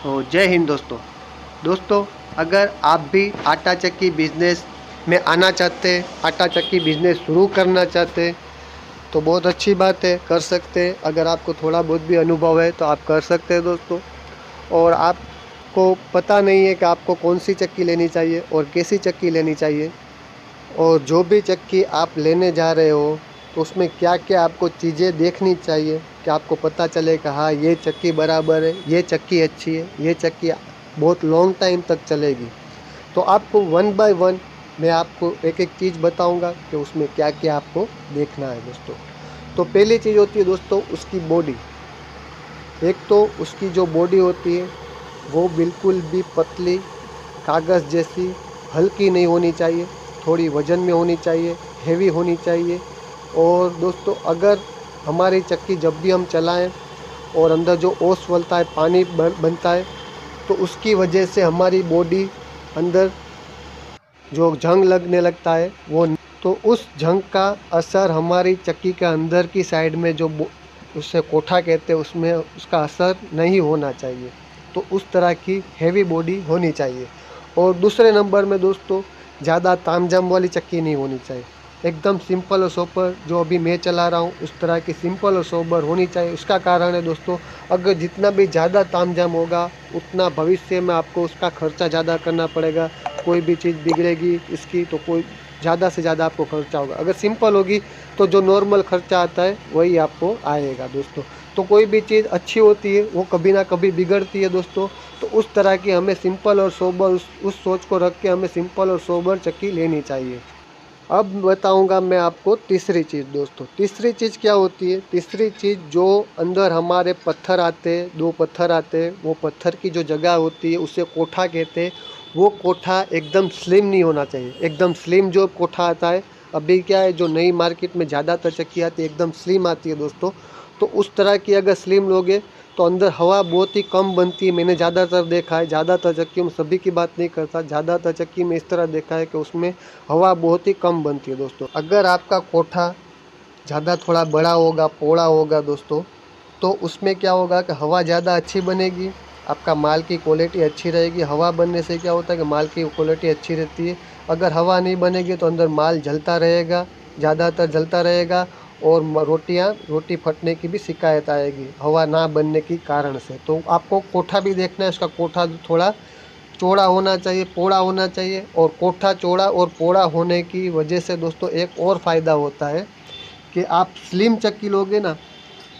तो जय हिंद दोस्तों अगर आप भी आटा चक्की बिज़नेस में आना चाहते हैं, आटा चक्की बिज़नेस शुरू करना चाहते हैं तो बहुत अच्छी बात है, कर सकते हैं। अगर आपको थोड़ा बहुत भी अनुभव है तो आप कर सकते हैं दोस्तों। और आपको पता नहीं है कि आपको कौन सी चक्की लेनी चाहिए और कैसी चक्की लेनी चाहिए, और जो भी चक्की आप लेने जा रहे हो तो उसमें क्या क्या आपको चीज़ें देखनी चाहिए कि आपको पता चले कि हाँ ये चक्की बराबर है, ये चक्की अच्छी है, ये चक्की बहुत लॉन्ग टाइम तक चलेगी। तो आपको वन बाय वन मैं आपको एक एक चीज़ बताऊंगा कि उसमें क्या क्या आपको देखना है दोस्तों। तो पहली चीज़ होती है दोस्तों उसकी बॉडी। एक तो उसकी जो बॉडी होती है वो बिल्कुल भी पतली कागज़ जैसी हल्की नहीं होनी चाहिए, थोड़ी वज़न में होनी चाहिए, हेवी होनी चाहिए। और दोस्तों अगर हमारी चक्की जब भी हम चलाएं और अंदर जो ओस बनता है, पानी बनता है, तो उसकी वजह से हमारी बॉडी अंदर जो जंग लगने लगता है वो, तो उस जंग का असर हमारी चक्की के अंदर की साइड में जो उससे कोठा कहते हैं उसमें उसका असर नहीं होना चाहिए। तो उस तरह की हैवी बॉडी होनी चाहिए। और दूसरे नंबर में दोस्तों ज़्यादा तामझाम वाली चक्की नहीं होनी चाहिए, एकदम सिंपल और सोबर जो अभी मैं चला रहा हूँ उस तरह की सिंपल और सोबर होनी चाहिए। उसका कारण है दोस्तों, अगर जितना भी ज़्यादा तामझाम होगा उतना भविष्य में आपको उसका खर्चा ज़्यादा करना पड़ेगा। कोई भी चीज़ बिगड़ेगी इसकी तो कोई ज़्यादा से ज़्यादा आपको खर्चा होगा। अगर सिंपल होगी तो जो नॉर्मल खर्चा आता है वही आपको आएगा दोस्तों। तो कोई भी चीज़ अच्छी होती है वो कभी ना कभी बिगड़ती है दोस्तों। तो उस तरह की हमें सिंपल और सोबर उस सोच को रख के हमें सिंपल और सोबर चक्की लेनी चाहिए। अब बताऊंगा मैं आपको तीसरी चीज़ दोस्तों। तीसरी चीज़ क्या होती है? तीसरी चीज़ जो अंदर हमारे पत्थर आते हैं, दो पत्थर आते हैं, वो पत्थर की जो जगह होती है उसे कोठा कहते हैं। वो कोठा एकदम स्लिम नहीं होना चाहिए। एकदम स्लिम जो कोठा आता है, अभी क्या है जो नई मार्केट में ज़्यादातर चक्की आती है एकदम स्लिम आती है दोस्तों। तो उस तरह की अगर स्लिम लोगे तो अंदर हवा बहुत ही कम बनती है। मैंने ज़्यादातर देखा है, ज़्यादातर चक्कियों में, सभी की बात नहीं करता, ज़्यादातर चक्की में इस तरह देखा है कि उसमें हवा बहुत ही कम बनती है दोस्तों। अगर आपका कोठा ज़्यादा थोड़ा बड़ा होगा, पौड़ा होगा दोस्तों, तो उसमें क्या होगा कि हवा ज़्यादा अच्छी बनेगी, आपका माल की क्वालिटी अच्छी रहेगी। हवा बनने से क्या होता है कि माल की क्वालिटी अच्छी रहती है। अगर हवा नहीं बनेगी तो अंदर माल जलता रहेगा, ज़्यादातर जलता रहेगा, और रोटी फटने की भी शिकायत आएगी हवा ना बनने की कारण से। तो आपको कोठा भी देखना है, उसका कोठा थोड़ा चौड़ा होना चाहिए, पौड़ा होना चाहिए। और कोठा चौड़ा और पौड़ा होने की वजह से दोस्तों एक और फ़ायदा होता है कि आप स्लिम चक्की लोगे ना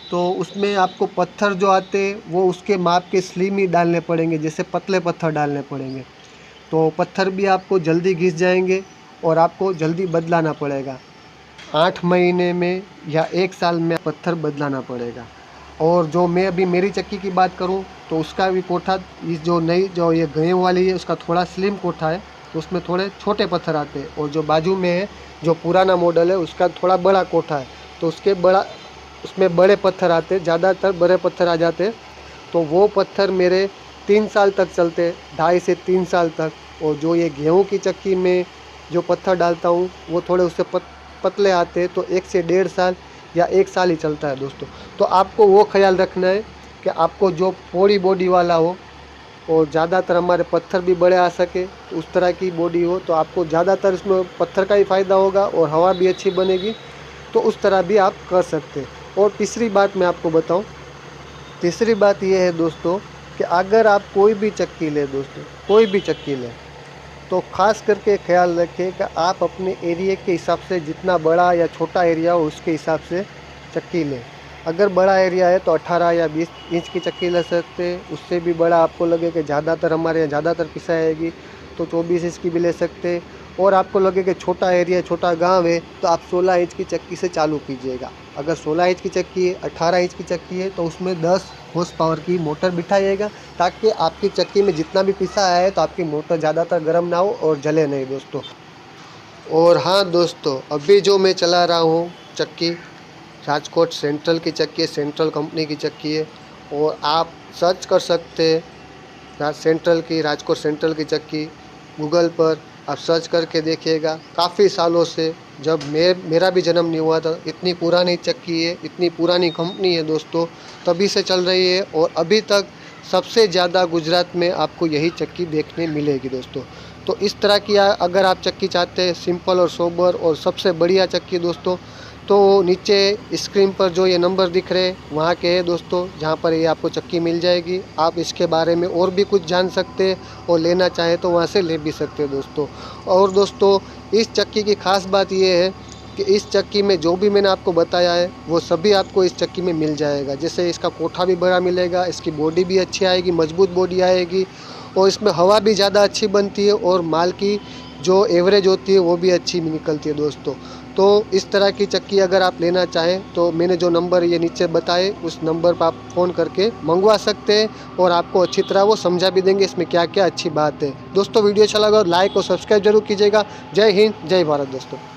तो उसमें आपको पत्थर जो आते हैं वो उसके माप के स्लिम ही डालने पड़ेंगे, जैसे पतले पत्थर डालने पड़ेंगे। तो पत्थर भी आपको जल्दी घिस जाएंगे और आपको जल्दी बदलाना पड़ेगा। 8 महीने में या 1 साल में पत्थर बदलाना पड़ेगा। और जो मैं अभी मेरी चक्की की बात करूं तो उसका भी कोठा, इस जो नई जो ये गेहूँ वाली है उसका थोड़ा स्लिम कोठा है, तो उसमें थोड़े छोटे पत्थर आते हैं। और जो बाजू में है जो पुराना मॉडल है उसका थोड़ा बड़ा कोठा है, तो उसमें बड़े पत्थर आते हैं, ज़्यादातर बड़े पत्थर आ जाते हैं। तो वो पत्थर मेरे 3 साल तक चलते, 2.5 से 3 साल तक। और जो ये गेहूँ की चक्की में जो पत्थर डालता हूँ वो थोड़े उससे पतले आते हैं, तो 1 से 1.5 साल या 1 साल ही चलता है दोस्तों। तो आपको वो ख्याल रखना है कि आपको जो पौड़ी बॉडी वाला हो और ज़्यादातर हमारे पत्थर भी बड़े आ सके, तो उस तरह की बॉडी हो तो आपको ज़्यादातर इसमें पत्थर का ही फ़ायदा होगा और हवा भी अच्छी बनेगी। तो उस तरह भी आप कर सकते हैं। और तीसरी बात मैं आपको बताऊं, तीसरी बात यह है दोस्तों कि अगर आप कोई भी चक्की ले दोस्तों, कोई भी चक्की ले, तो ख़ास करके ख्याल रखें कि आप अपने एरिया के हिसाब से जितना बड़ा या छोटा एरिया हो उसके हिसाब से चक्की लें। अगर बड़ा एरिया है तो 18 या 20 इंच की चक्की ले सकते हैं। उससे भी बड़ा आपको लगे कि ज़्यादातर हमारे यहाँ ज़्यादातर पिसाएगी तो 24 इंच की भी ले सकते हैं। और आपको लगे कि छोटा एरिया, छोटा गांव है तो आप 16 इंच की चक्की से चालू कीजिएगा। अगर 16 इंच की चक्की है, 18 इंच की चक्की है तो उसमें 10 हॉर्स पावर की मोटर बिठाइएगा, ताकि आपकी चक्की में जितना भी पिसा आया है तो आपकी मोटर ज़्यादातर गर्म ना हो और जले नहीं दोस्तों। और हाँ दोस्तों, अभी जो मैं चला रहा हूँ चक्की राजकोट सेंट्रल की चक्की है, सेंट्रल कंपनी की चक्की है। और आप सर्च कर सकते हैं राजकोट सेंट्रल की चक्की, गूगल पर आप सर्च करके देखिएगा। काफ़ी सालों से, जब मेरा भी जन्म नहीं हुआ था, इतनी पुरानी चक्की है, इतनी पुरानी कंपनी है दोस्तों, तभी से चल रही है और अभी तक सबसे ज़्यादा गुजरात में आपको यही चक्की देखने मिलेगी दोस्तों। तो इस तरह की अगर आप चक्की चाहते हैं सिंपल और सोबर और सबसे बढ़िया चक्की दोस्तों, तो नीचे स्क्रीन पर जो ये नंबर दिख रहे हैं वहाँ के हैं दोस्तों, जहाँ पर ये आपको चक्की मिल जाएगी। आप इसके बारे में और भी कुछ जान सकते हैं और लेना चाहें तो वहाँ से ले भी सकते हैं दोस्तों। और दोस्तों इस चक्की की ख़ास बात ये है कि इस चक्की में जो भी मैंने आपको बताया है वो सभी आपको इस चक्की में मिल जाएगा। जैसे इसका कोठा भी बड़ा मिलेगा, इसकी बॉडी भी अच्छी आएगी, मजबूत बॉडी आएगी और इसमें हवा भी ज़्यादा अच्छी बनती है और माल की जो एवरेज होती है वो भी अच्छी निकलती है दोस्तों। तो इस तरह की चक्की अगर आप लेना चाहें तो मैंने जो नंबर ये नीचे बताए उस नंबर पर आप फ़ोन करके मंगवा सकते हैं और आपको अच्छी तरह वो समझा भी देंगे इसमें क्या क्या अच्छी बात है। दोस्तों वीडियो अच्छा लगा और लाइक और सब्सक्राइब जरूर कीजिएगा। जय हिंद, जय भारत दोस्तों।